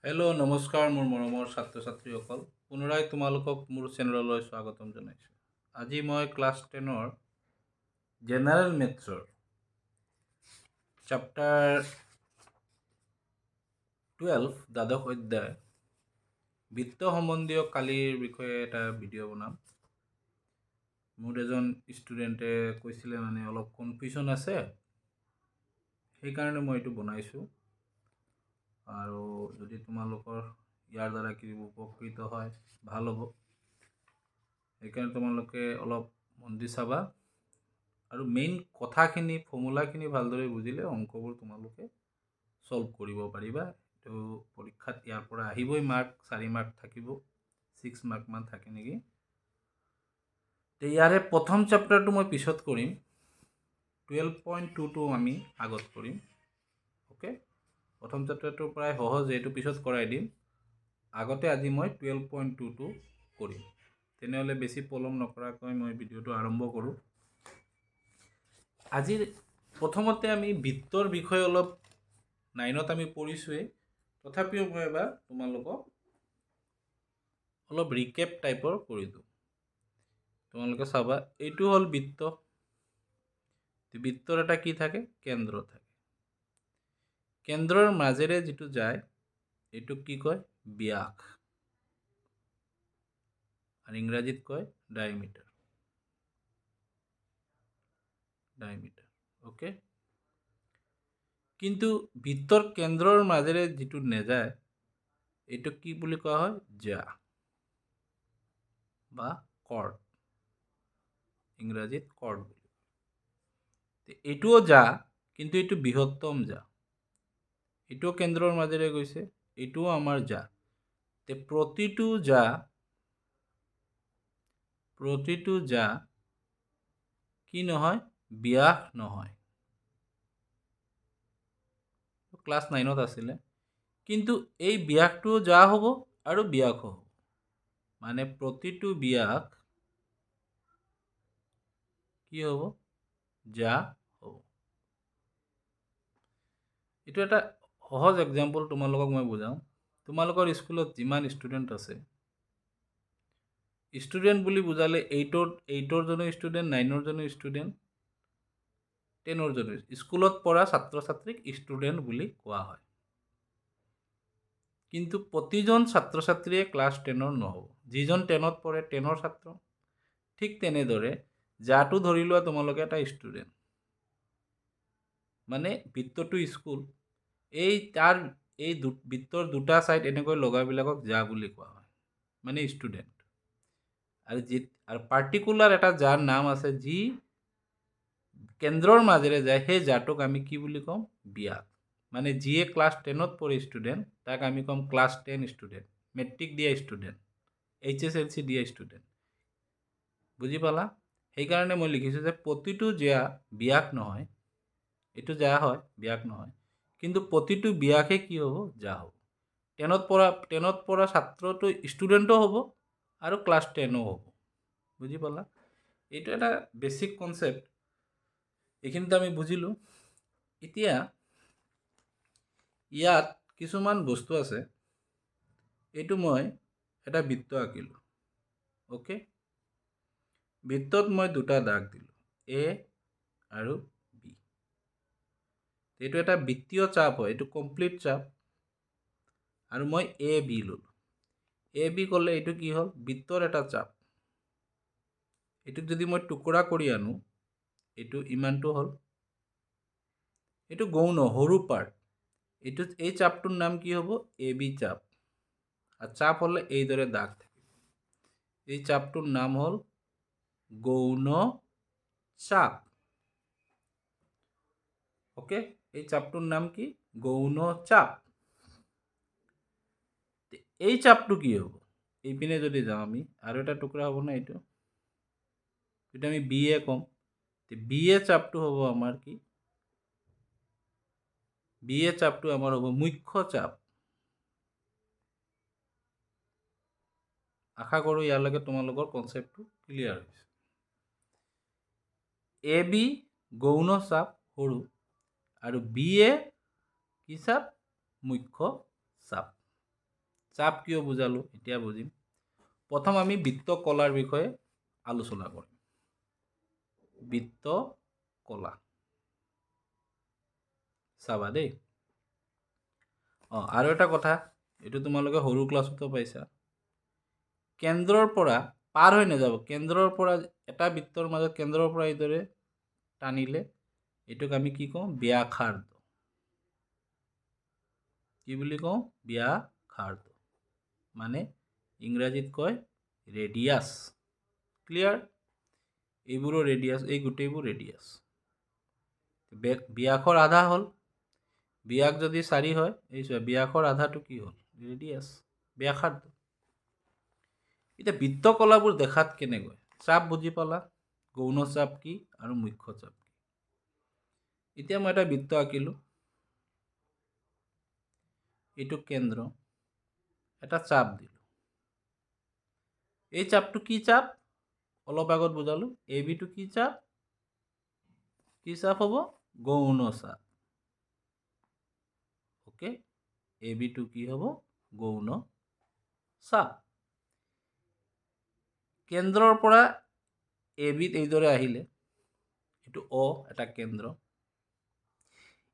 Hello' নমস্কাৰ মোৰ মৰমৰ ছাত্ৰ ছাত্ৰীসকল পুনৰাই তোমালোকক মোৰ চেনেললৈ স্বাগতম জনাইছোঁ। আজি মই ক্লাছ 10ৰ জেনেৰেল মেথছৰ চেপ্টাৰ 12 দ্বাদশ অধ্যায় বিত্ত সম্বন্ধীয় কালিৰ বিষয়ে এটা ভিডিঅ' বনাম। মোৰ এজন ষ্টুডেণ্টে কৈছিলে মানে অলপ কনফিউশ্যন আছে, সেইকাৰণে মই এইটো বনাইছোঁ। আৰু যদি তোমালোকৰ ইয়াৰ দ্বাৰা কিবা উপকৃত হয় ভাল হ'ব, সেইকাৰণে তোমালোকে অলপ মন দি চাবা আৰু মেইন কথাখিনি ফৰ্মুলাখিনি ভালদৰে বুজিলে অংকবোৰ তোমালোকে সলভ কৰিব পাৰিবা। তো পৰীক্ষাত ইয়াৰ পৰা আহিবই মাৰ্ক, 4 মাৰ্ক থাকিব, 6 মাৰ্কমান থাকে নেকি। তো ইয়াৰে প্ৰথম চেপ্টাৰটো মই পিছত কৰিম, 12.22 আমি আগত কৰিম। অ'কে, প্ৰথম চেপ্টাৰটো প্ৰায় সহজ, এইটো পিছত কৰাই দিম। আগতে আজি মই 12.22 কৰিম। তেনেহ'লে বেছি পলম নকৰাকৈ মই ভিডিঅ'টো আৰম্ভ কৰোঁ। আজিৰ প্ৰথমতে আমি বিত্তৰ বিষয়ে অলপ 9ত আমি পঢ়িছোঁৱেই, তথাপিও মই এবাৰ তোমালোকক অলপ ৰিকেপ টাইপৰ কৰি দিওঁ। তোমালোকে চাবা, এইটো হ'ল বৃত্ত। বৃত্তৰ এটা কি থাকে? কেন্দ্ৰ থাকে। কেন্দ্ৰৰ মাজেৰে যিটো যায় এইটোক কি কয়? ব্যাস, আৰু ইংৰাজীত কয় ডায়মিটাৰ। অ'কে, কিন্তু বৃত্তৰ কেন্দ্ৰৰ মাজেৰে যিটো নেযায় এইটোক কি বুলি কোৱা হয়? জা বা কৰ্ড, ইংৰাজীত কৰ্ড বুলি কয়। এইটোও জা, কিন্তু এইটো বৃহত্তম জা। এইটোও কেন্দ্ৰৰ মাজেৰে গৈছে, এইটোও আমাৰ জা। প্ৰতিটো জা কি নহয়? ব্যাস নহয়। ক্লাছ 9ত আছিলে, কিন্তু এই ব্যাসটোও জা হ'ব আৰু ব্যাসও হ'ব, মানে প্ৰতিটো ব্যাস কি হ'ব? জা হ'ব। এইটো এটা সহজ এক্সাম্পল তোমালোকক মই বুজাওঁ। তোমালোকৰ স্কুলত যিমান ষ্টুডেণ্ট আছে, ষ্টুডেণ্ট বুলি বুজালে 8ৰ জনো ষ্টুডেণ্ট, 9ৰ জনো ষ্টুডেণ্ট, 10ৰ জনো, স্কুলত পঢ়া ছাত্ৰ ছাত্ৰীক ষ্টুডেণ্ট বুলি কোৱা হয়। কিন্তু প্ৰতিজন ছাত্ৰ ছাত্ৰীয়ে ক্লাছ 10ৰ নহ'ব। যিজন 10ত পঢ়ে 10ৰ ছাত্ৰ। ঠিক তেনেদৰে জাটো ধৰি লোৱা তোমালোকে এটা ষ্টুডেণ্ট, মানে বৃত্তটো স্কুল, এই বৃত্তৰ দুটা ছাইড এনেকৈ লগাবিলাকক জা বুলি কোৱা হয়, মানে ষ্টুডেণ্ট। আৰু পাৰ্টিকুলাৰ এটা যাৰ নাম আছে যি কেন্দ্ৰৰ মাজেৰে যায়, সেই জাটোক আমি কি বুলি ক'ম? ব্যাস। মানে যিয়ে ক্লাছ 10ত পঢ়ে ষ্টুডেণ্ট, তাক আমি ক'ম ক্লাছ 10 ষ্টুডেণ্ট, মেট্ৰিক দিয়া ষ্টুডেণ্ট, HSLC দিয়া ষ্টুডেণ্ট। বুজি পালা? সেইকাৰণে মই লিখিছোঁ যে প্ৰতিটো জা ব্যাস নহয়। এইটো জা হয়, ব্যাস নহয়, কিন্তু প্ৰতিটো ব্যাসে কি হ'ব? জা হ'ব। 10ত পঢ়া ছাত্ৰটো ষ্টুডেণ্টও হ'ব আৰু ক্লাছ 10ও হ'ব। বুজি পালা? এইটো এটা বেছিক কনচেপ্ট, এইখিনিতে আমি বুজিলোঁ। এতিয়া ইয়াত কিছুমান বস্তু আছে। এইটো মই এটা বৃত্ত আঁকিলোঁ। অ'কে, বৃত্তত মই দুটা দাগ দিলোঁ, এ আৰু বি। এইটো এটা বৃত্তীয় চাপ হয়, এইটো কমপ্লিট চাপ, আৰু মই এ বি ল'লোঁ। এ বি ক'লে এইটো কি হ'ল? বৃত্তৰ এটা চাপ। এইটোক যদি মই টুকুৰা কৰি আনো, এইটো ইমানটো হ'ল। এইটো গৌণ সৰু পাৰ্ট। এই চাপটোৰ নাম কি হ'ব? এ বি চাপ। আৰু চাপ হ'লে এইদৰে দাগ থাকিব। এই চাপটোৰ নাম হ'ল গৌণ চাপ। অ'কে, এই চাপটোৰ নাম কি? গৌণ চাপ। এই চাপটো কি হ'ব? এইপিনে যদি যাওঁ আমি, আৰু এটা টুকুৰা হ'ব না, এইটো আমি বি এ ক'ম। বি এ চাপটো হ'ব আমাৰ কি? বি এ চাপটো আমাৰ হ'ব মুখ্য চাপ। আশা কৰোঁ ইয়ালৈকে তোমালোকৰ কনচেপ্টটো ক্লিয়াৰ হৈছে। এ বি গৌণ চাপ সৰু, আৰু বি এ কি চাপ? মুখ্য চাপ। চাপ কিয় বুজালোঁ এতিয়া বুজিম। প্ৰথম আমি বৃত্ত কলাৰ বিষয়ে আলোচনা কৰিম। বৃত্ত কলা চাবা দেই। আৰু এটা কথা, এইটো তোমালোকে সৰু ক্লাছতো পাইছা। কেন্দ্ৰৰ পৰা পাৰ হৈ নাযাব, কেন্দ্ৰৰ পৰা এটা বৃত্তৰ মাজত কেন্দ্ৰৰ পৰা এইদৰে টানিলে এইটোক আমি কি কওঁ? ব্যাসাৰ্ধ। কি বুলি কওঁ? ব্যাসাৰ্ধ। মানে ইংৰাজীত কয় ৰেডিয়াছ। ক্লিয়াৰ? এইবোৰো ৰেডিয়াছ, এই গোটেইবোৰ ৰেডিয়াছ। ব্যাসৰ আধা হ'ল, ব্যাস যদি 4 হয়, এই ব্যাসৰ আধাটো কি হ'ল? ৰেডিয়াছ, ব্যাসাৰ্ধ। এতিয়া বৃত্ত কলাবোৰ দেখাত কেনেকৈ? চাপ বুজি পালা, গৌণ চাপ কি আৰু মুখ্য চাপ কি। এতিয়া মই এটা বৃত্ত আঁকিলোঁ, এইটো কেন্দ্ৰ, এটা চাপ দিলোঁ। এই চাপটো কি চাপ? অলপ আগত বুজালোঁ। এ বিটো কি চাপ? কি চাপ হ'ব? গৌণ চাপ। ওকে, এ বিটো কি হ'ব? গৌণ চাপ। কেন্দ্ৰৰ পৰা এ বিত এইদৰে আহিলে, এইটো অ, এটা কেন্দ্ৰ।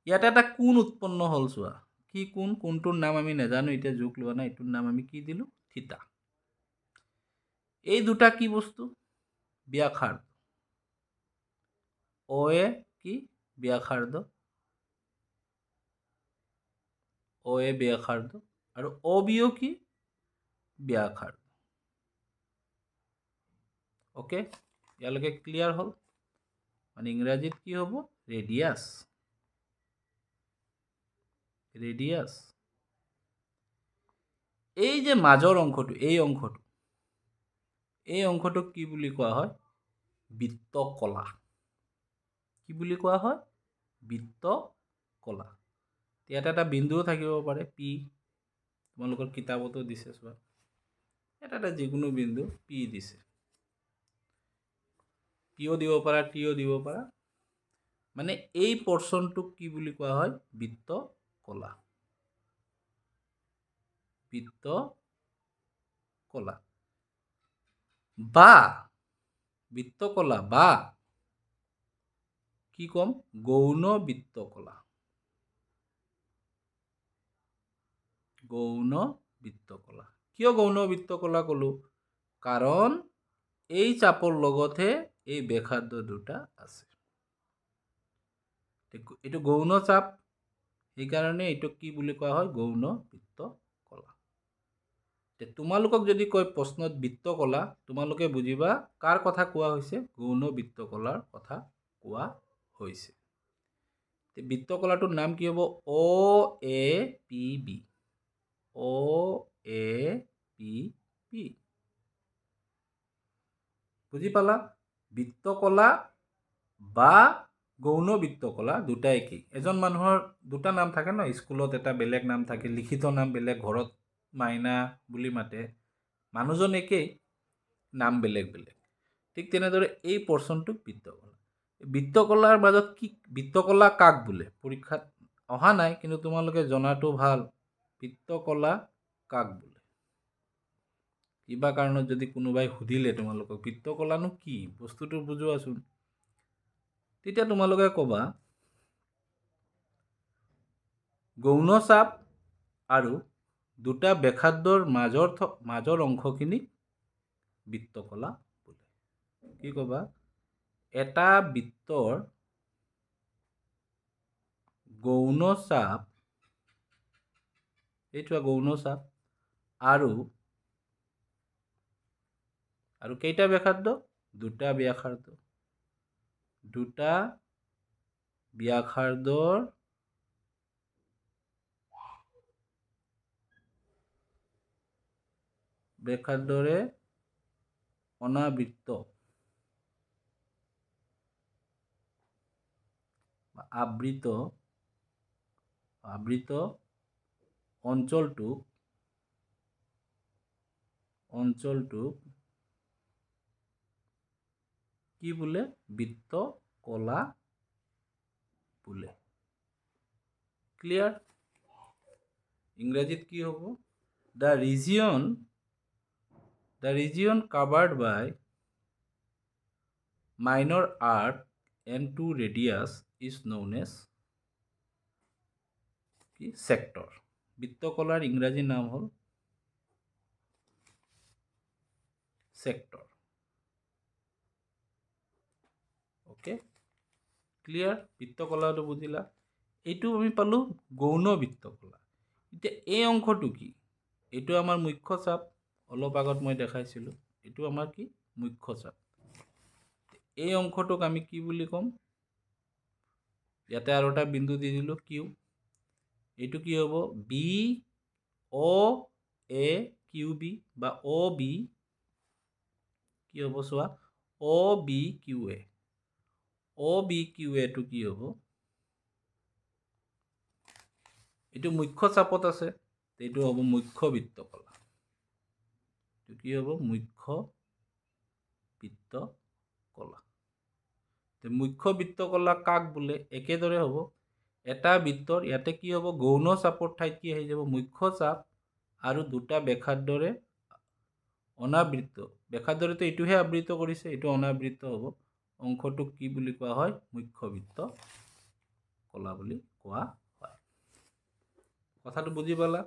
ইয়াতে এটা কোণ উৎপন্ন হ'ল চোৱা। কি কোণ? কোণটোৰ নাম আমি নাজানো, এতিয়া যোগ লোৱা নাই, এইটোৰ নাম আমি কি দিলোঁ? থিতা। এই দুটা কি বস্তু? ব্যাসাৰ্ধ। অ এ কি? ব্যাসাৰ্ধ। অ এ ব্যাসাৰ্ধ আৰু অ বিও কি? ব্যাসাৰ্ধ। ওকে, ইয়ালৈকে ক্লিয়াৰ হ'ল? মানে ইংৰাজীত কি হ'ব? ৰেডিয়াছ। ৰেডিয়াছ। এই যে মাজৰ অংশটো, এই অংশটোক কি বুলি কোৱা হয়? বৃত্ত কলা। কি বুলি কোৱা হয়? বৃত্ত কলা। ইয়াতে এটা বিন্দুও থাকিব পাৰে, পি। তোমালোকৰ কিতাপতো দিছে চোৱা, এটা যিকোনো বিন্দু পি দিছে। পিও দিব পাৰা, টিও দিব পাৰা। মানে এই পৰ্চনটোক কি বুলি কোৱা হয়? বৃত্ত কলা। বৃত্ত কলা বা বৃত্ত কলা বা কি কম? গৌণ বৃত্ত কলা। গৌণ বৃত্ত কলা। কিয় গৌণ বৃত্ত কলা ক'লো? কাৰণ এই চাপৰ লগতহে এই ব্যাসাৰ্ধ দুটা আছে। এইটো গৌণ চাপ, সেইকাৰণে এইটোক কি বুলি কোৱা হয়? গৌণ বৃত্ত কলা। তোমালোকক যদি কয় প্ৰশ্নত বৃত্ত কলা, তোমালোকে বুজিবা কাৰ কথা কোৱা হৈছে? গৌণ বৃত্ত কলাৰ কথা কোৱা হৈছে। বৃত্ত কলাটোৰ নাম কি হ'ব? O A P B. O A P B. বুজি পালা? বৃত্ত কলা বা গৌণ বৃত্ত কলা দুটা একেই। এজন মানুহৰ দুটা নাম থাকে ন, স্কুলত এটা বেলেগ নাম থাকে, লিখিত নাম বেলেগ, ঘৰত মাইনা বুলি মাতে, মানুহজন একেই, নাম বেলেগ বেলেগ। ঠিক তেনেদৰে এই পৰ্চনটোক বৃত্ত কলা। বৃত্ত কলাৰ মাজত কি? বৃত্ত কলা কাক বোলে? পৰীক্ষাত অহা নাই, কিন্তু তোমালোকে জনাটো ভাল। বৃত্ত কলা কাক বোলে? কিবা কাৰণত যদি কোনোবাই সুধিলে তোমালোকক বৃত্ত কলানো কি, বস্তুটো বুজোৱাচোন, তেতিয়া তোমালোকে ক'বা গৌণ চাপ আৰু দুটা ব্যাসাৰ্ধৰ মাজৰ অংশখিনি বৃত্ত কলা বোলে। কি ক'বা? এটা বৃত্তৰ গৌণ চাপ, এইটো গৌণ চাপ আৰু কেইটা ব্যাসাৰ্ধ? দুটা ব্যাসাৰ্ধ। দুটা ব্যাসাৰ্ধৰ অনাবৃত্ত আবৃত অঞ্চলটোক কি বোলে? বৃত্ত কলা বোলে। ক্লিয়াৰ? ইংৰাজীত কি হ'ব? the region covered by minor arc and two radius is known as sector. বৃত্তকলার ইংরাজী নাম হল সেক্টর। Okay, clear? বৃত্তকলাটো বুজিলা? এইটো আমি পালোঁ গৌণ বৃত্তকলা। এতিয়া এই অংশটো কি? এইটো আমাৰ মুখ্য চাপ, অলপ আগত মই দেখাইছিলোঁ। এইটো আমাৰ কি? মুখ্য চাপ। এই অংশটোক আমি কি বুলি ক'ম? ইয়াতে আৰু এটা বিন্দু দি দিলোঁ কিউ। এইটো কি হ'ব? বি অ এ কিউ বি বা অ বি কি হ'ব চোৱা? অ বি কিউ এ। অ বি কিউ এটো কি হ'ব? এইটো মুখ্য চাপত আছে, এইটো হ'ব মুখ্য বৃত্তকলা। এইটো কি হ'ব? মুখ্য বৃত্তকলা। মুখ্য বৃত্তকলা কাক বোলে? একেদৰে হ'ব। এটা বৃত্তৰ ইয়াতে কি হ'ব? গৌণ চাপৰ ঠাইত কি আহি যাব? মুখ্য চাপ আৰু দুটা ব্যাসাৰ্ধৰে অনাবৃত্ত। ব্যাসাৰ্ধৰেতো এইটোহে আবৃত কৰিছে, এইটো অনাবৃত হ'ব। অংশটোক কি বুলি কোৱা হয়? মুখ্য বৃত্তকলা বুলি কোৱা হয়। কথাটো বুজি পালা?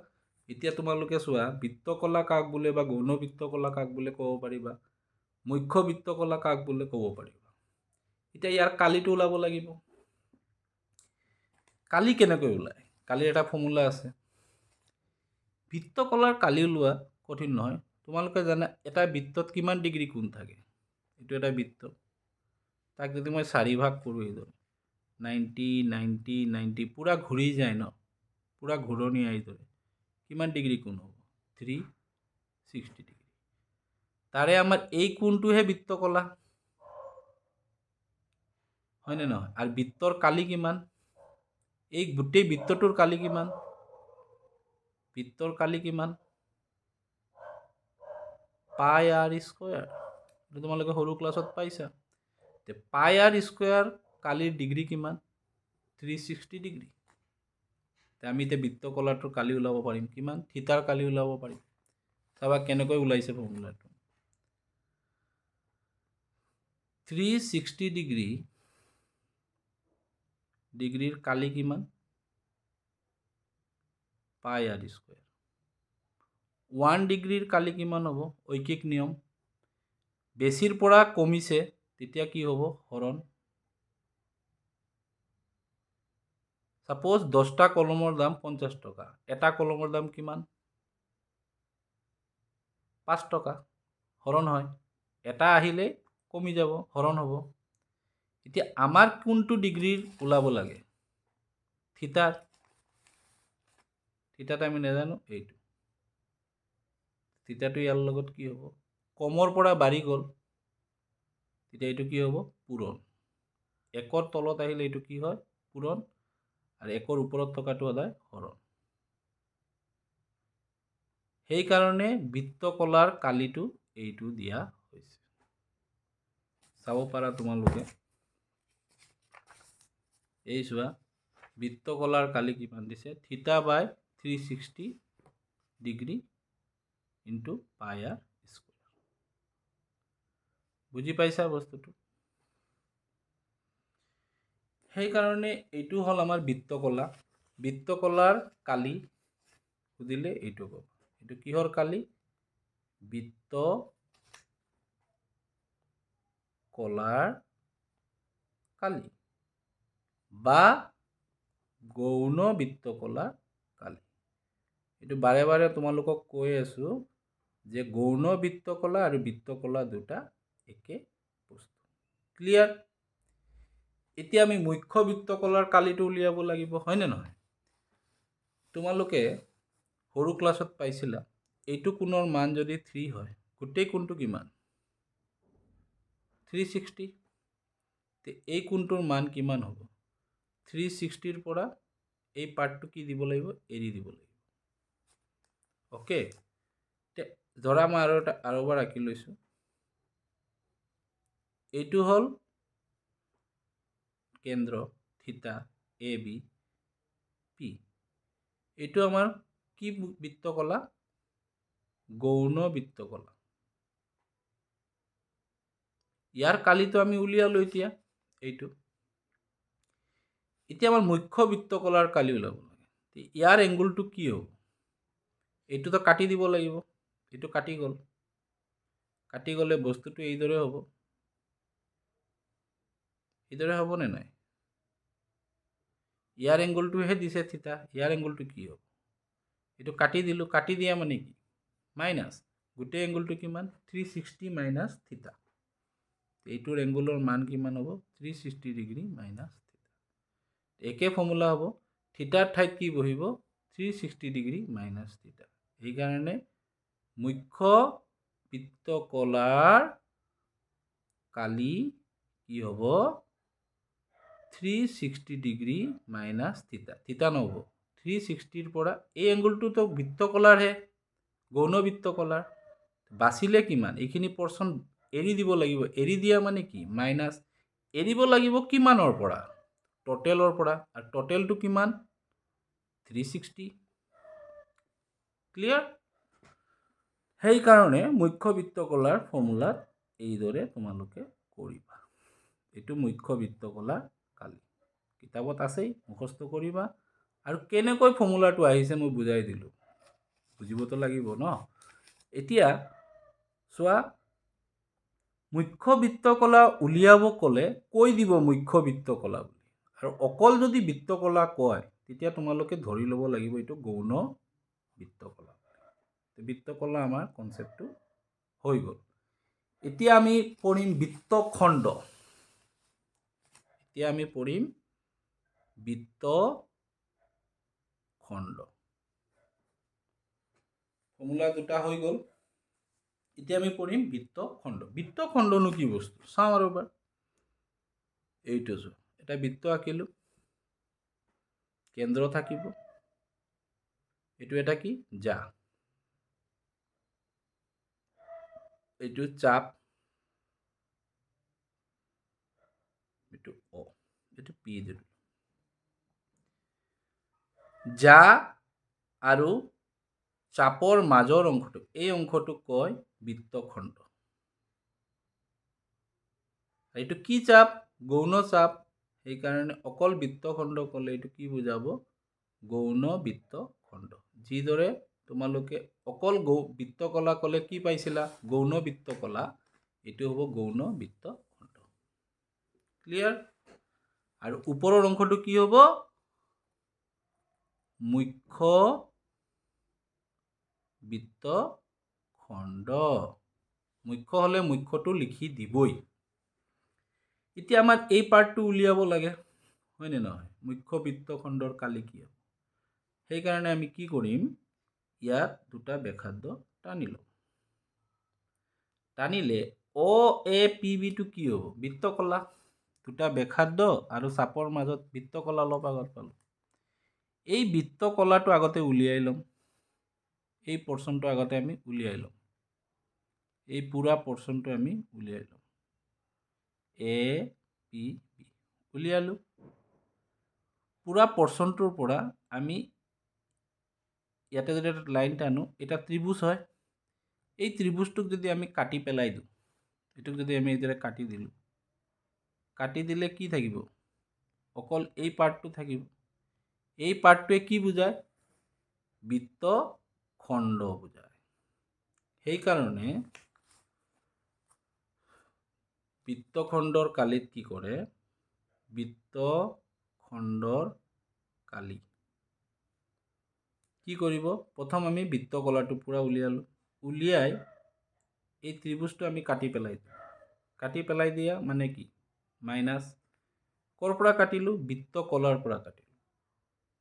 এতিয়া তোমালোকে চোৱা, বৃত্তকলা কাক বোলে বা গৌণ বৃত্তকলা কাক বোলে ক'ব পাৰিবা, মুখ্য বৃত্তকলা কাক বোলে ক'ব পাৰিবা। এতিয়া ইয়াৰ কালিটো ওলাব লাগিব। কালি কেনেকৈ ওলায়? কালিৰ এটা ফৰ্মুলা আছে। বৃত্তকলাৰ কালি ওলোৱা কঠিন নহয়। তোমালোকে জানা এটা বৃত্তত কিমান ডিগ্ৰী কোণ থাকে? এইটো এটা বৃত্ত, তাক যদি মই 4 ভাগ কৰোঁ, এইদৰে 90 90 90 পূৰা ঘূৰি যায় ন, পূৰা ঘূৰণি এইদৰে, কিমান ডিগ্ৰী কোণ হ'ব? 360 ডিগ্ৰী। তাৰে আমাৰ এই কোণটোহে বৃত্তকলা, হয়নে নহয়? আৰু বৃত্তৰ কালি কিমান? এই গোটেই বৃত্তটোৰ কালি কিমান? বৃত্তৰ কালি কিমান? পাই আৰ স্কোয়াৰ। এইটো তোমালোকে সৰু ক্লাছত পাইছা। পাই আৰ স্কোয়াৰ কালিৰ ডিগ্ৰী কিমান? 360 ডিগ্ৰী। আমি এতিয়া বৃত্তকলাটোৰ কালি ওলাব পাৰিম কিমান? থিতাৰ কালি ওলাব পাৰিম। চাবা কেনেকৈ ওলাইছে ফৰ্মুলাটো। 360 ডিগ্ৰীৰ কালি কিমান? পাই আৰ স্কোয়াৰ। 1 ডিগ্ৰীৰ কালি কিমান হ'ব? ঐকিক নিয়ম, বেছিৰ পৰা কমিছে তেতিয়া কি হ'ব? হৰণ। সাপোজ 10টা কলমৰ দাম 50 টকা, এটা কলমৰ দাম কিমান? 5 টকা। হৰণ হয়, এটা আহিলে কমি যাব, হৰণ হ'ব। এতিয়া আমাৰ কোনটো ডিগ্ৰীৰ ওলাব লাগে? থিতাৰ। থিতাটা আমি নাজানো, এইটো থিতাটো ইয়াৰ লগত কি হ'ব? কমৰ পৰা বাঢ়ি গ'ল, তেতিয়া এইটো কি হ'ব? পূৰণ। একৰ তলত আহিলে এইটো কি হয়? পূৰণ। আৰু একৰ ওপৰত থকাটো সদায় হৰণ। সেইকাৰণে বৃত্তকলাৰ কালিটো এইটো দিয়া হৈছে। চাব পাৰা তোমালোকে। এই চোৱা, বৃত্তকলাৰ কালি কিমান দিছে? Theta by 360 degree into pi r square. বুজি পাইছা বস্তুটো? সেইকাৰণে এইটো হ'ল আমাৰ বৃত্তকলা। বৃত্তকলাৰ কালি সুধিলে এইটো ক'ব। এইটো কিহৰ কালি? বৃত্তকলাৰ কালি বা গৌণ বৃত্তকলাৰ কালি। এইটো বাৰে বাৰে তোমালোকক কৈ আছো যে গৌণ বৃত্তকলা আৰু বৃত্তকলা দুটা একে বস্তু। ক্লিয়াৰ? এতিয়া আমি মুখ্য বৃত্তকলাৰ কালিটো উলিয়াব লাগিব, হয়নে নহয়? তোমালোকে সৰু ক্লাছত পাইছিলা, এইটো কোণৰ মান যদি 3 হয়, গোটেই কোণটো কিমান? 360। এই কোণটোৰ মান কিমান হ'ব? 360ৰ পৰা এই পাৰ্টটো কি দিব লাগিব? এৰি দিব লাগিব। অ'কে, ধৰা মই আৰু এবাৰ আঁকি লৈছোঁ। এইটো হ'ল কেন্দ্ৰ থিতা এ বি পি। এইটো আমাৰ কি বৃত্তকলা? গৌণ বৃত্তকলা। ইয়াৰ কালিটো আমি উলিয়ালো এতিয়া এইটো। এতিয়া আমাৰ মুখ্য বৃত্তকলাৰ কালি ওলাব লাগে। ইয়াৰ এংগুলটো কি হ'ব? এইটোতো কাটি দিব লাগিব। এইটো কাটি গ'ল। কাটি গ'লে বস্তুটো এইদৰে হ'ব। এইদৰে হ'বনে নাই? ইয়াৰ এংগুলটোহে দিছে থিতা। ইয়াৰ এংগুলটো কি হ'ব? এইটো কাটি দিলোঁ। কাটি দিয়া মানে কি? মাইনাছ। গোটেই এংগুলটো কিমান? 360 মাইনাছ থিতা। এইটোৰ এংগুলৰ মান কিমান হ'ব? 360 ডিগ্ৰী মাইনাছ থিতা। একে ফৰ্মুলা হ'ব। থিতাৰ ঠাইত কি বহিব? 360 ডিগ্ৰী মাইনাছ থিতা। এইকাৰণে মুখ্য বৃত্তকলাৰ কালি কি হ'ব? 360 ডিগ্ৰী মাইনাছ থিতা। থিতা নহ'ব। 360ৰ পৰা এই এংগুলটোতো বৃত্তকলাৰহে, গৌণ বৃত্তকলাৰ। বাচিলে কিমান? এইখিনি পৰ্চন এৰি দিব লাগিব। এৰি দিয়া মানে কি? মাইনাছ। এৰিব লাগিব কিমানৰ পৰা? টোটেলৰ পৰা। আৰু টোটেলটো কিমান? 360। ক্লিয়াৰ? সেইকাৰণে মুখ্য বৃত্তকলাৰ ফৰ্মুলাত এইদৰে তোমালোকে কৰিবা। এইটো মুখ্য বৃত্তকলাৰ কালি। কিতাপত আছেই, মুখস্থ কৰিবা। আৰু কেনেকৈ ফৰ্মুলাটো আহিছে মই বুজাই দিলোঁ। বুজিবতো লাগিব ন? এতিয়া চোৱা, মুখ্য বৃত্তকলা উলিয়াব ক'লে কৈ দিব মুখ্য বৃত্তকলা বুলি। আৰু অকল যদি বৃত্তকলা কয় তেতিয়া তোমালোকে ধৰি ল'ব লাগিব এইটো গৌণ বৃত্তকলা। বৃত্তকলা আমাৰ কনচেপ্টটো হৈ গ'ল। এতিয়া আমি পঢ়িম বৃত্তখণ্ড। এতিয়া আমি পঢ়িম বৃত্তখণ্ড। ফৰ্মুলা দুটা হৈ গ'ল। এতিয়া আমি পঢ়িম বৃত্তখণ্ড। বৃত্তখণ্ডনো কি বস্তু চাওঁ আৰু এবাৰ। এইটো এটা বৃত্ত আঁকিলোঁ। কেন্দ্ৰ থাকিব। এইটো এটা কি? জা। এইটো চাপ। এইটো অ। এইটো পি দিলোঁ। জা আৰু চাপৰ মাজৰ অংশটো, এই অংশটোক কয় বৃত্তখণ্ড। এইটো কি চাপ? গৌণ চাপ। সেইকাৰণে অকল বৃত্তখণ্ড ক'লে এইটো কি বুজাব? গৌণ বৃত্তখণ্ড। যিদৰে তোমালোকে অকল বৃত্তকলা ক'লে কি পাইছিলা? গৌণ বৃত্তকলা। এইটো হ'ব গৌণ বৃত্তখণ্ড। ক্লিয়াৰ? আৰু ওপৰৰ অংশটো কি হ'ব? মুখ্য বৃত্তখণ্ড। মুখ্য হ'লে মুখ্যটো লিখি দিবই। এতিয়া আমাৰ এই পাৰ্টটো উলিয়াব লাগে, হয়নে নহয়? মুখ্য বৃত্তখণ্ডৰ কালি কি হ'ব? সেইকাৰণে আমি কি কৰিম? ইয়াত দুটা ব্যাসাৰ্ধ টানি লওঁ। টানিলে অ এ পি বিটো কি হ'ব? বৃত্তকলা। দুটা ব্যাসাৰ্ধ আৰু চাপৰ মাজত বৃত্তকলা অলপ আগত পালোঁ। এই বৃত্তকলাটো আগতে উলিয়াই ল'ম। এই পৰ্চনটো আগতে আমি উলিয়াই ল'ম। এই পুৰা পৰ্চনটো আমি উলিয়াই ল'ম। এ পি বি উলিয়ালোঁ। পুৰা পৰ্চনটোৰ পৰা আমি ইয়াতে যদি এটা লাইন টানো, এটা ত্ৰিভুজ হয়। এই ত্ৰিভুজটোক যদি আমি কাটি পেলাই দিওঁ, এইটোক যদি আমি এইদৰে কাটি দিলোঁ, কাটি দিলে কি থাকিব? অকল এই পাৰ্টটো থাকিব। এই পাৰ্টটোৱে কি বুজায়? বৃত্তখণ্ড বুজায়। সেইকাৰণে বৃত্তখণ্ডৰ কালিত কি কৰে? বৃত্তখণ্ডৰ কালি কি কৰিব? প্ৰথম আমি বৃত্তকলাটো পুৰা উলিয়ালোঁ। উলিয়াই এই ত্ৰিভুজটো আমি কাটি পেলাই দিওঁ। কাটি পেলাই দিয়া মানে কি? মাইনাছ। ক'ৰ পৰা কাটিলোঁ? বৃত্তকলাৰ পৰা কাটিলোঁ।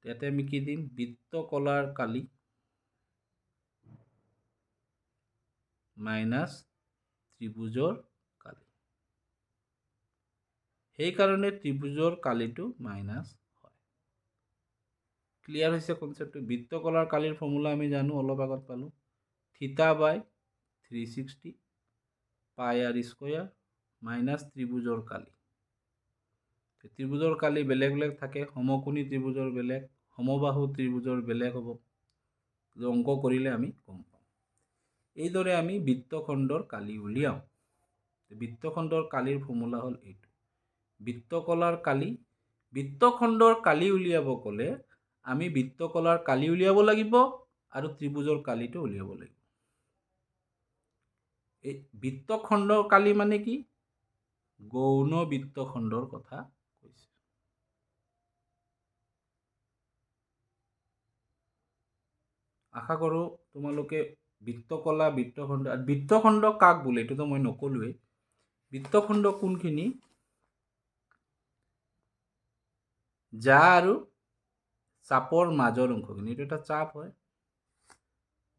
ইয়াতে আমি কি দিম? বৃত্তকলাৰ কালি মাইনাছ ত্ৰিভুজৰ কালি। সেইকাৰণে ত্ৰিভুজৰ কালিটো মাইনাছ হয়। ক্লিয়াৰ হৈছে কনচেপ্টটো? বৃত্তকলাৰ কালিৰ ফৰ্মুলা আমি জানো, অলপ আগত পালোঁ। থিতা বাই 360 পাই আৰ স্কোয়াৰ মাইনাছ ত্ৰিভুজৰ কালি। ত্ৰিভুজৰ কালি বেলেগ বেলেগ থাকে। সমকোণী ত্ৰিভুজৰ বেলেগ, সমবাহু ত্ৰিভুজৰ বেলেগ হ'ব। অংক কৰিলে আমি গম পাম। এইদৰে আমি বৃত্তখণ্ডৰ কালি উলিয়াওঁ। বৃত্তখণ্ডৰ কালিৰ ফৰ্মুলা হ'ল এইটো। বৃত্তকলাৰ কালি, বৃত্তখণ্ডৰ কালি উলিয়াব ক'লে আমি বৃত্তকলাৰ কালি উলিয়াব লাগিব আৰু ত্ৰিভুজৰ কালিটো উলিয়াব লাগিব। এই বৃত্তখণ্ডৰ কালি মানে কি? গৌণ বৃত্তখণ্ডৰ কথা কৈছে। আশা কৰোঁ তোমালোকে বৃত্তকলা, বৃত্তখণ্ড কাক বোলে এইটোতো মই নকলোৱেই। বৃত্তখণ্ড কোনখিনি? জা আৰু চাপৰ মাজৰ অংশখিনি, এইটো এটা চাপ হয়।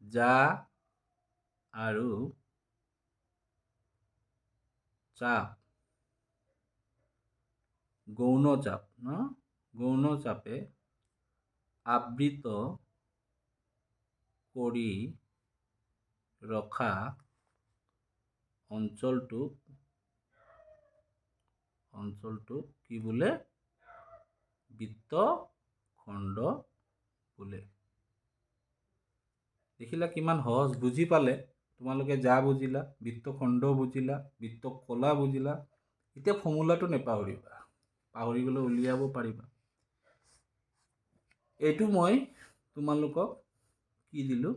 জা আৰু চাপ, গৌণ চাপ ন, গৌণ চাপে আবৃত কৰি ৰখা অঞ্চলটোক কি বোলে? বৃত্তখণ্ড বোলে। দেখিলা কিমান সহজ, বুজি পালে তোমালোকে। যা বুজিলা, বৃত্তখণ্ড বুজিলা, বৃত্তকলা বুজিলা। এতিয়া ফৰ্মুলাটো নেপাহৰিবা, পাহৰি গ'লে উলিয়াব পাৰিবা। এইটো মই তোমালোকক কি দিলোঁ,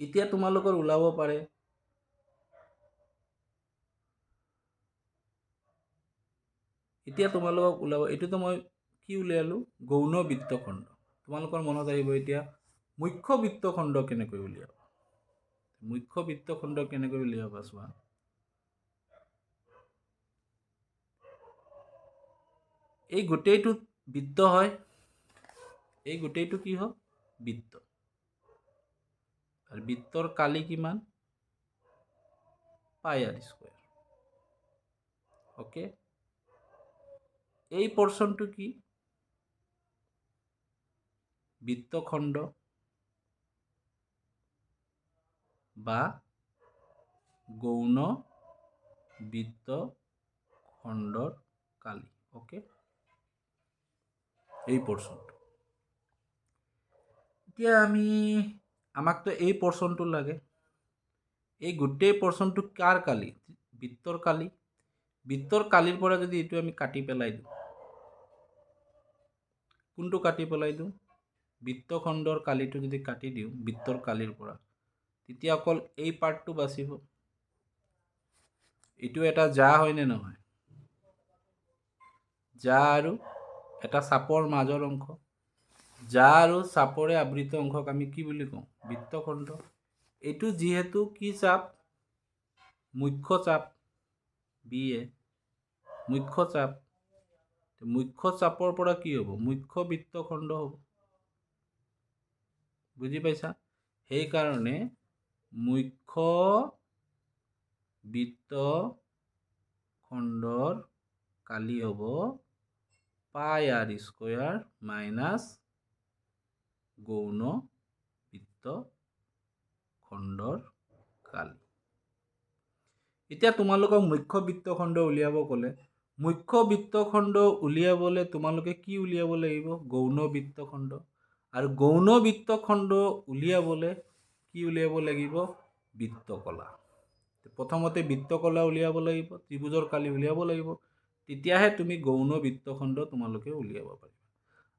এতিয়া তোমালোকৰ ওলাব পাৰে এইটোতো মই কি উলিয়ালোঁ? গৌণ বৃত্তখণ্ড। তোমালোকৰ মনত আহিব এতিয়া মুখ্য বৃত্তখণ্ড কেনেকৈ উলিয়াব। মুখ্য বৃত্তখণ্ড কেনেকৈ উলিয়াবা চোৱা। এই গোটেইটো বৃত্ত হয়, এই গোটেইটো কি হয়? বৃত্ত। আৰু বৃত্তৰ কালি কিমান? পাই আৰ স্কুৱেৰ। অ'কে, এই পৰ্চনটো কি? বৃত্তখণ্ড বা গৌণ বৃত্তখণ্ডৰ কালি। অ'কে, এই পৰ্চনটো। এতিয়া আমাকতো এই পৰ্চনটো লাগে। এই গোটেই পৰ্চনটো কাৰ কালি? বৃত্তৰ কালি। বৃত্তৰ কালিৰ পৰা যদি এইটো আমি কাটি পেলাই দিওঁ, কোনটো কাটি পেলাই দিওঁ? বৃত্তখণ্ডৰ কালিটো যদি কাটি দিওঁ বৃত্তৰ কালিৰ পৰা, তেতিয়া অকল এই পাৰ্টটো বাচিব। এইটো এটা জা হয়নে নহয়? জা আৰু এটা চাপৰ মাজৰ অংশ। জা আৰু চাপৰে আবৃত অংশক আমি কি বুলি কওঁ? বৃত্তখণ্ড। এইটো যিহেতু কি চাপ? মুখ্য চাপ, বি এ মুখ্য চাপ। মুখ্য চাপৰ পৰা কি হ'ব? মুখ্য বৃত্তখণ্ড হ'ব। বুজি পাইছা? সেইকাৰণে মুখ্য বৃত্তখণ্ডৰ কালি হ'ব পাই আৰ স্কুৱেৰ মাইনাছ গৌণ বৃত্তখণ্ডৰ কালি। এতিয়া তোমালোকক মুখ্য বৃত্তখণ্ড উলিয়াব ক'লে, মুখ্য বৃত্তখণ্ড উলিয়াবলৈ তোমালোকে কি উলিয়াব লাগিব? গৌণ বৃত্তখণ্ড। আৰু গৌণ বৃত্তখণ্ড উলিয়াবলৈ কি উলিয়াব লাগিব? বৃত্তকলা। প্ৰথমতে বৃত্তকলা উলিয়াব লাগিব, ত্ৰিভুজৰ কালি উলিয়াব লাগিব, তেতিয়াহে তুমি গৌণ বৃত্তখণ্ড তোমালোকে উলিয়াব পাৰিবা।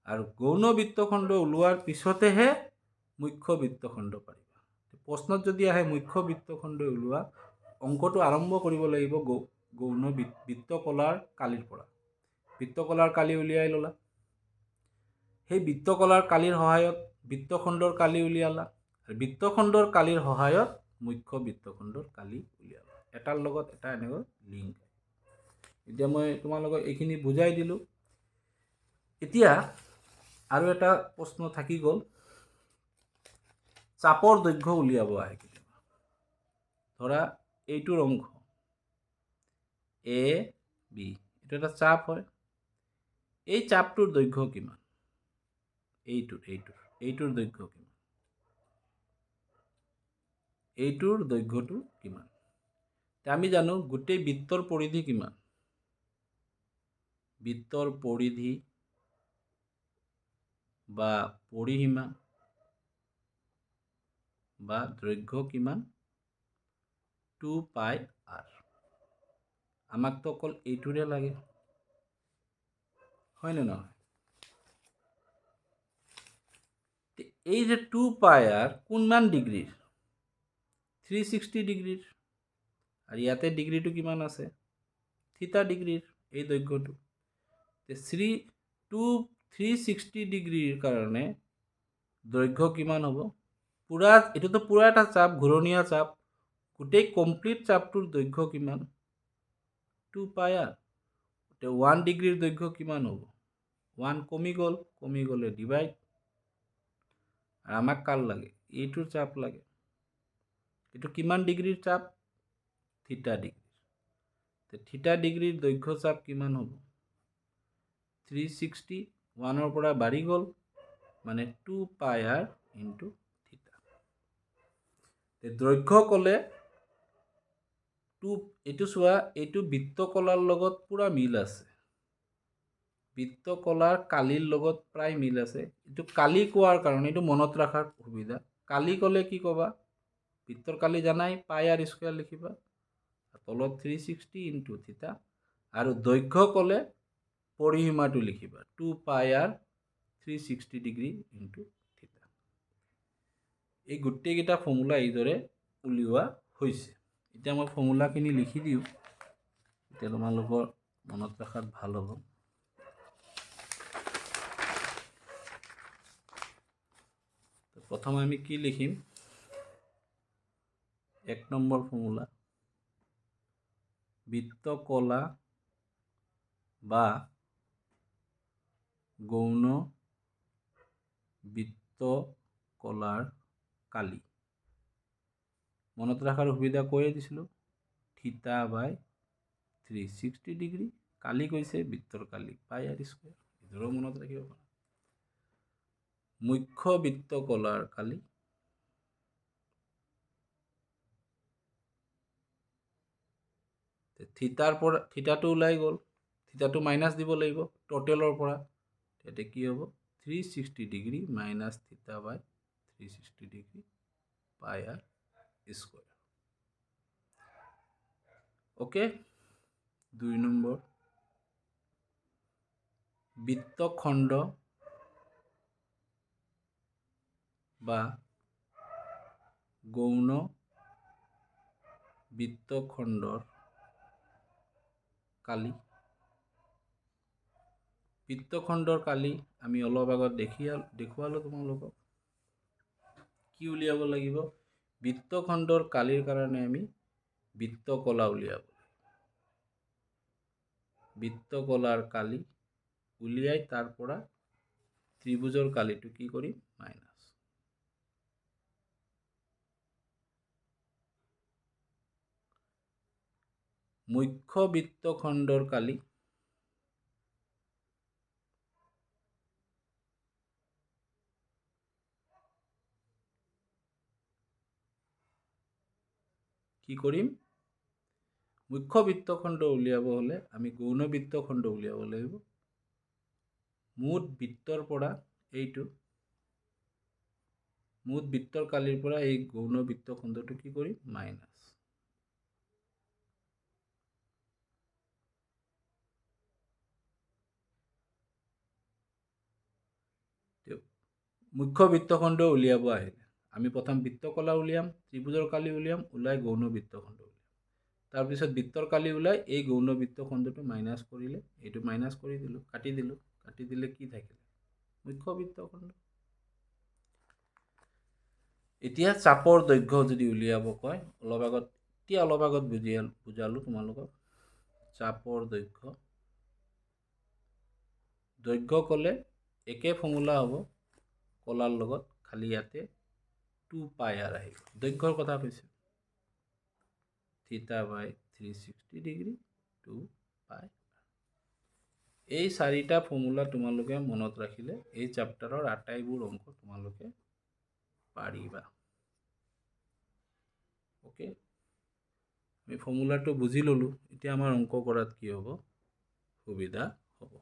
আৰু গৌণ বৃত্তখণ্ড ওলোৱাৰ পিছতেহে মুখ্য বৃত্তখণ্ড পাৰিবা। প্ৰশ্নত যদি আহে মুখ্য বৃত্তখণ্ড ওলোৱা, অংকটো আৰম্ভ কৰিব লাগিব গৌণ বৃত্তকলাৰ কালিৰ পৰা। বৃত্তকলাৰ কালি উলিয়াই ল'লা, সেই বৃত্তকলাৰ কালিৰ সহায়ত বৃত্তখণ্ডৰ কালি উলিয়ালা, আৰু বৃত্তখণ্ডৰ কালিৰ সহায়ত মুখ্য বৃত্তখণ্ডৰ কালি উলিয়ালা। এটাৰ লগত এটা এনেকৈ লিংক। এতিয়া মই তোমালোকক এইখিনি বুজাই দিলোঁ। এতিয়া আৰু এটা প্ৰশ্ন থাকি গ'ল, চাপৰ দৈৰ্ঘ্য উলিয়াব আহে কেতিয়াবা। ধৰা এইটোৰ অংশ এ বি, এইটো এটা চাপ হয়। এই চাপটোৰ দৈৰ্ঘ্য কিমান? এইটোৰ দৈৰ্ঘ্য কিমান? এইটোৰ দৈৰ্ঘ্যটো কিমান? আমি জানো গোটেই বৃত্তৰ পৰিধি কিমান? বৃত্তৰ পৰিধি বা পৰিসীমা বা দৈৰ্ঘ্য কিমান 2 পাই r। আমাকতো অকল এইটোৰে লাগে, হয়নে নহয়? এই যে 2 পাই r কোনমান ডিগ্ৰীৰ? 360 ডিগ্ৰীৰ। আৰু ইয়াতে ডিগ্ৰীটো কিমান আছে? থিটা ডিগ্ৰীৰ এই দৈৰ্ঘ্যটো। 360 ডিগ্ৰীৰ কাৰণে দৈৰ্ঘ্য কিমান হ'ব? পুৰা এটোতো পুৰা এটা চাপ, ঘূৰণীয়া চাপ। গোটেই কমপ্লিট চাপটোৰ দৈৰ্ঘ্য কিমান? 2 পাই r। 1 ডিগ্ৰীৰ দৈৰ্ঘ্য কিমান হ'ব? 1 কমি গ'লে ডিভাইড। আৰ আমাক কাৰ লাগে? এইটোৰ চাপ লাগে। এইটো কিমান ডিগ্ৰীৰ চাপ? থিটা ডিগ্ৰী। থিটা ডিগ্ৰীৰ দৈৰ্ঘ্য চাপ কিমান হ'ব? 360 1ৰ পৰা বাঢ়ি গ'ল, মানে 2 পাই r ইনটু থিটা। দৈৰ্ঘ্য ক'লে এইটো চোৱা, এইটো বৃত্তকলাৰ লগত পুৰা মিল আছে। বৃত্তকলাৰ কালিৰ লগত প্ৰায় মিল আছে। এইটো কালি কোৱাৰ কাৰণে এইটো মনত ৰাখাৰ সুবিধা। কালি ক'লে কি ক'বা? বৃত্তৰ কালি জানাই, পাই r স্কোয়াৰ লিখিবা। তলত 360 ইনটু থিটা। আৰু দৈৰ্ঘ্য ক'লে পৰিসীমাটো লিখিবা, 2 পাই r 360 ডিগ্ৰী ইনটু থিটা। এই গোটেইকেইটা ফৰ্মুলা এইদৰে উলিওৱা হৈছে। এতিয়া মই ফৰ্মুলাখিনি লিখি দিওঁ, এতিয়া তোমালোকৰ মনত ৰখাত ভাল হ'ব। প্ৰথমে আমি কি লিখিম? 1 নম্বৰ ফৰ্মুলা, বৃত্তকলা বা গৌণ বৃত্তকলাৰ কালি। মনত ৰাখাৰ সুবিধা কৈয়ে দিছিলোঁ, থিটা বাই 360 ডিগ্ৰী। কালি কৈছে বৃত্তৰ কালি, পাই r স্কোয়াৰ। এইটোও মনত ৰাখিব পাৰা। মুখ্য বৃত্তকলাৰ কালি, থিটাৰ পৰা থিটাটো ওলাই গ'ল, থিটাটো মাইনাছ দিব লাগিব টোটেলৰ পৰা। তেতিয়া কি হ'ব? 360 ডিগ্ৰী মাইনাছ থিটা বাই 360 ডিগ্ৰী পাই r স্কোয়াৰ। ওকে। 2 নম্বৰ, বৃত্তখণ্ড বা গৌণ বৃত্তখণ্ডৰ কালি। বৃত্তখণ্ডৰ কালি আমি অলপ আগত দেখুৱালো তোমালোকক। কি উলিয়াব লাগিব? বৃত্তখণ্ডৰ কালিৰ কাৰণে আমি বৃত্তকলা উলিয়াব। বৃত্তকলাৰ কালি উলিয়াই তাৰ পৰা ত্ৰিভুজৰ কালিটো কি কৰিম? মাইনাছ। মুখ্য বৃত্তখণ্ডৰ কালি কি কৰিম? মুখ্য বৃত্তখণ্ড উলিয়াব হ'লে আমি গৌণ বৃত্তখণ্ড উলিয়াব লাগিব। মুঠ বৃত্তৰ পৰা এইটো, মুঠ বৃত্তৰ কালিৰ পৰা এই গৌণ বৃত্তখণ্ডটো কি কৰিম? মাইনাছ। মুখ্য বৃত্তখণ্ড উলিয়াব আহিলে আমি প্ৰথম বৃত্তকলা উলিয়াম, ত্ৰিভুজৰ কালি উলিয়াম, ওলাই গৌণ বৃত্তখণ্ড উলিয়াম। তাৰপিছত বৃত্তৰ কালি ওলাই এই গৌণ বৃত্তখণ্ডটো মাইনাছ কৰিলে, এইটো মাইনাছ কৰি দিলোঁ, কাটি দিলোঁ। কাটি দিলে কি থাকিলে? মুখ্য বৃত্তখণ্ড। এতিয়া চাপৰ দৈৰ্ঘ্য যদি উলিয়াব কয়, অলপ আগত বুজালো তোমালোকক। চাপৰ দৈৰ্ঘ্য, দৈৰ্ঘ্য ক'লে একে ফৰ্মুলা হ'ব কলাৰ লগত, খালি ইয়াতে 2 পাই r আহিব। দৈৰ্ঘ্যৰ কথা কৈছে, থিটা বাই 360 ডিগ্ৰী 2 পাই। এই 4টা ফৰ্মুলা তোমালোকে মনত ৰাখিলে এই চেপ্টাৰৰ আটাইবোৰ অংক তোমালোকে পাৰিবা। ওকে, আমি ফৰ্মুলাটো বুজি ল'লো। এতিয়া আমাৰ অংক কৰাত কি হ'ব? সুবিধা হ'ব।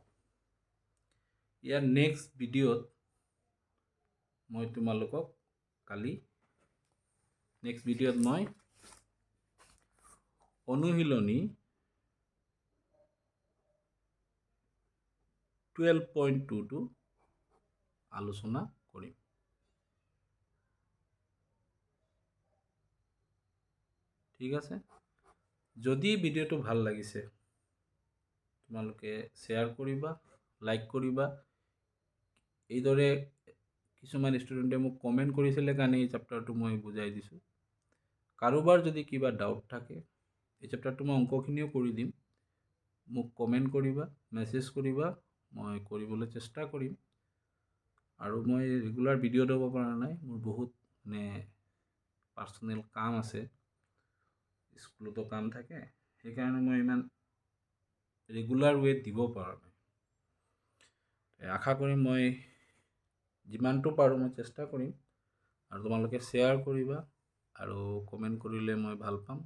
ইয়াৰ নেক্সট ভিডিঅ'ত মই তোমালোকক কালি নেক্সট ভিডিঅ'ত মই অনুশীলনী 12.2টো আলোচনা কৰিম। ঠিক আছে, যদি ভিডিঅ'টো ভাল লাগিছে তোমালোকে শ্বেয়াৰ কৰিবা, লাইক কৰিবা। এইদৰে কিছুমান ষ্টুডেণ্টে মোক কমেণ্ট কৰিছিলে কাৰণে এই চেপ্টাৰটো মই বুজাই দিছোঁ। কাৰোবাৰ যদি কিবা ডাউট থাকে, এই চেপ্টাৰটো মই অংকখিনিও কৰি দিম, মোক কমেণ্ট কৰিবা, মেছেজ কৰিবা, মই কৰিবলৈ চেষ্টা কৰিম। আৰু মই ৰেগুলাৰ ভিডিঅ' দিব পৰা নাই, মোৰ বহুত পাৰ্চনেল কাম আছে, স্কুলতো কাম থাকে, সেইকাৰণে মই ইমান ৰেগুলাৰ ৱেত দিব পৰা নাই। আশা কৰিম মই যিমানটো পাৰোঁ মই চেষ্টা কৰিম, আৰু তোমালোকে শ্বেয়াৰ কৰিবা আৰু কমেণ্ট কৰিলে মই ভাল পাম।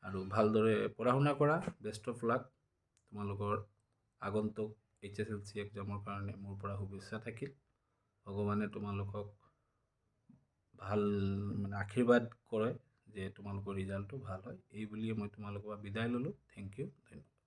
আৰু ভালদৰে পঢ়া শুনা কৰা। Best of luck. তোমালোকৰ আগন্তুক HSLC এক্সামৰ কাৰণে মোৰ পৰা শুভেচ্ছা থাকিল। ভগৱানে তোমালোকক ভাল আশীৰ্বাদ কৰে যে তোমালোকৰ ৰিজাল্টটো ভাল হয়। এই বুলিয়ে মই তোমালোকৰ পৰা বিদায় ল'লোঁ। থেংক ইউ, ধন্যবাদ।